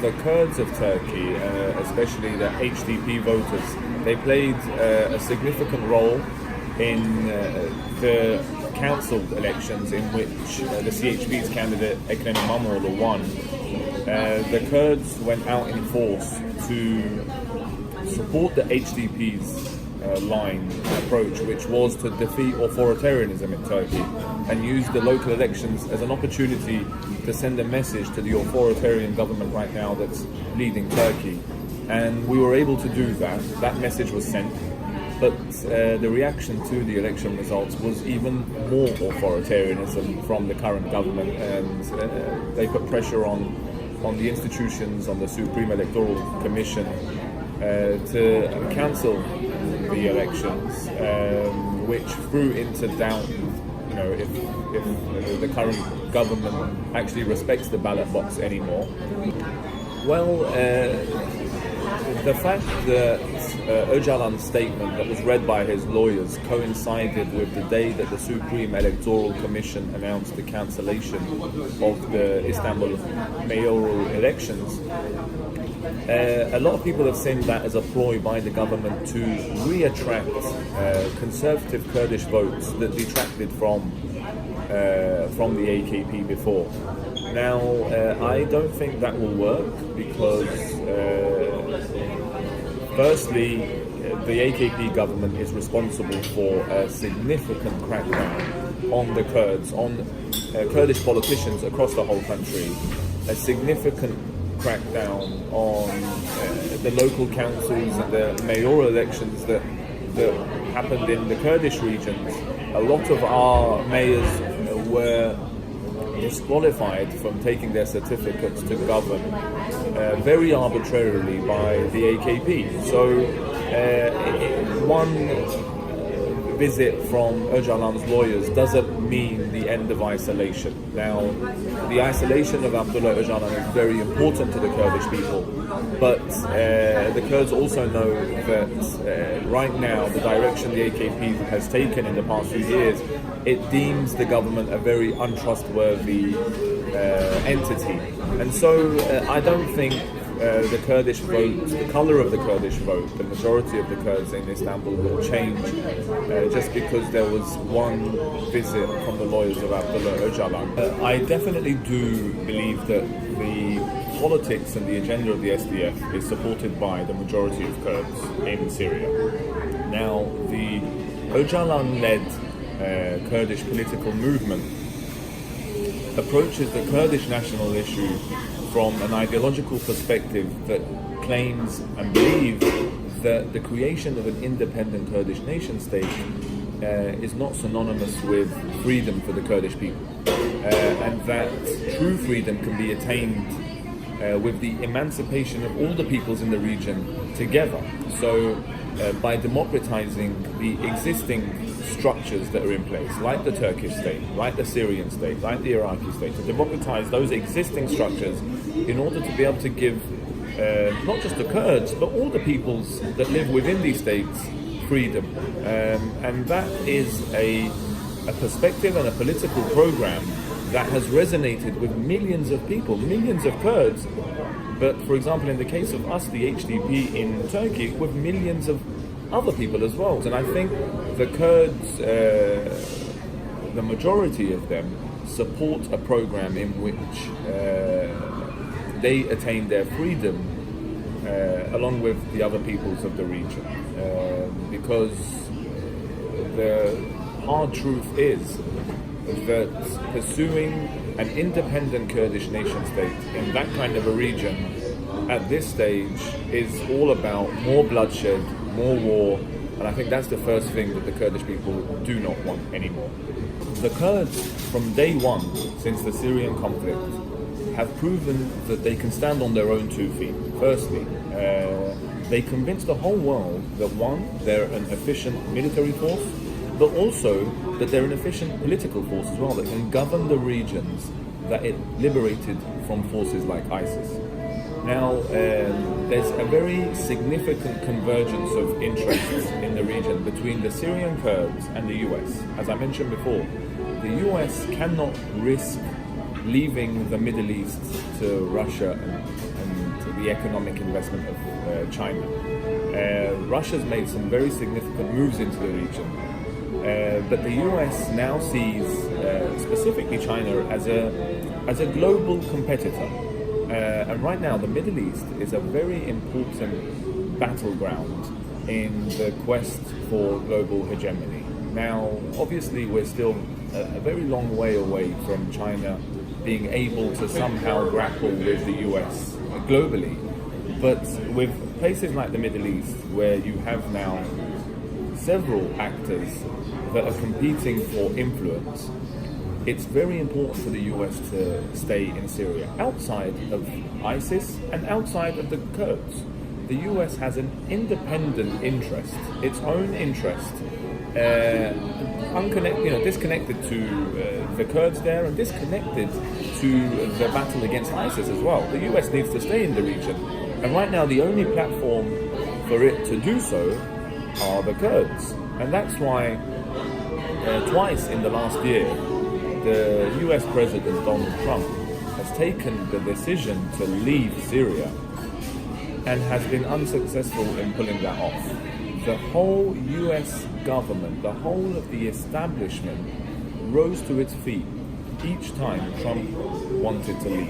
the Kurds of Turkey, especially the HDP voters, they played a significant role in the council elections in which the CHP's candidate Ekrem İmamoğlu won. The Kurds went out in force to support the HDP's line approach, which was to defeat authoritarianism in Turkey and use the local elections as an opportunity to send a message to the authoritarian government right now that's leading Turkey. And we were able to do that. That message was sent. But the reaction to the election results was even more authoritarianism from the current government, and they put pressure on the institutions, on the Supreme Electoral Commission to cancel the elections, which threw into doubt, if the current government actually respects the ballot box anymore. Well, the fact that Öcalan's statement that was read by his lawyers coincided with the day that the Supreme Electoral Commission announced the cancellation of the Istanbul mayoral elections, a lot of people have seen that as a ploy by the government to re-attract conservative Kurdish votes that detracted from the AKP before. Now, I don't think that will work because firstly, the AKP government is responsible for a significant crackdown on the Kurds, on Kurdish politicians across the whole country, a significant crackdown on the local councils and the mayoral elections that happened in the Kurdish regions. A lot of our mayors were disqualified from taking their certificates to govern very arbitrarily by the AKP. So one visit from Öcalan's lawyers doesn't mean the end of isolation. Now, the isolation of Abdullah Öcalan is very important to the Kurdish people, but the Kurds also know that right now the direction the AKP has taken in the past few years, it deems the government a very untrustworthy entity. And so I don't think the Kurdish vote, the colour of the Kurdish vote, the majority of the Kurds in Istanbul will change just because there was one visit from the lawyers of Abdullah Öcalan. I definitely do believe that the politics and the agenda of the SDF is supported by the majority of Kurds in Syria. Now, the Öcalan-led Kurdish political movement approaches the Kurdish national issue from an ideological perspective that claims and believes that the creation of an independent Kurdish nation state is not synonymous with freedom for the Kurdish people, and that true freedom can be attained with the emancipation of all the peoples in the region together. So by democratizing the existing structures that are in place, like the Turkish state, like the Syrian state, like the Iraqi state, to democratize those existing structures in order to be able to give not just the Kurds, but all the peoples that live within these states freedom. And that is a perspective and a political program that has resonated with millions of people, millions of Kurds, but for example, in the case of us, the HDP in Turkey, with millions of other people as well. And I think the Kurds, the majority of them, support a program in which they attain their freedom along with the other peoples of the region. Because the hard truth is that pursuing an independent Kurdish nation state in that kind of a region at this stage is all about more bloodshed, more war, and I think that's the first thing that the Kurdish people do not want anymore. The Kurds, from day one, since the Syrian conflict, have proven that they can stand on their own 2 feet. Firstly, they convince the whole world that one, they're an efficient military force, but also that they're an efficient political force as well, that can govern the regions that it liberated from forces like ISIS. Now, there's a very significant convergence of interests in the region between the Syrian Kurds and the US. As I mentioned before, the US cannot risk leaving the Middle East to Russia and the economic investment of China. Russia's made some very significant moves into the region, but the US now sees specifically China as a global competitor. And right now, the Middle East is a very important battleground in the quest for global hegemony. Now, obviously, we're still a very long way away from China being able to somehow grapple with the US globally. But with places like the Middle East, where you have now several actors that are competing for influence, it's very important for the US to stay in Syria, outside of ISIS and outside of the Kurds. The US has an independent interest, its own interest, disconnected to the Kurds there and disconnected to the battle against ISIS as well. The US needs to stay in the region, and right now the only platform for it to do so are the Kurds, and that's why twice in the last year the US President Donald Trump has taken the decision to leave Syria and has been unsuccessful in pulling that off. The whole US government, the whole of the establishment rose to its feet each time Trump wanted to leave.